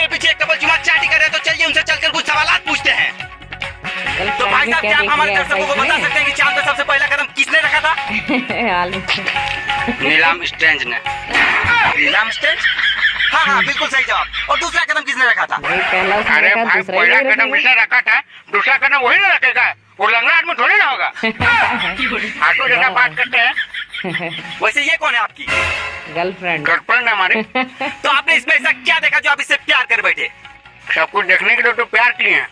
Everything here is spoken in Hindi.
मेरे पीछे एक कपल जुमा चाटी कर रहे हैं, तो चलिए उनसे चलकर कुछ सवाल पूछते हैं। तो भाई साहब, क्या आप हमारे दर्शकों को बता सकते हैं कि चांद पर सबसे पहला कदम किसने रखा था? नीलम स्ट्रेंज ने। नीलम स्ट्रेंज? हाँ, बिल्कुल सही जवाब। और दूसरा कदम किसने रखा था? अरे भाई, पहला कदम किसने रखा था, दूसरा कदम वही ना रखेगा। वो लंगड़ा आदमी थोड़ी ना होगा। ऑटो जैसा बात करते हैं। वैसे ये कौन है आपकी गर्लफ्रेंड? गर्लफ्रेंड है हमारी। तो आपने इसमें ऐसा क्या देखा जो आप इससे प्यार कर बैठे? सब कुछ देखने के लिए तो प्यार किए हैं।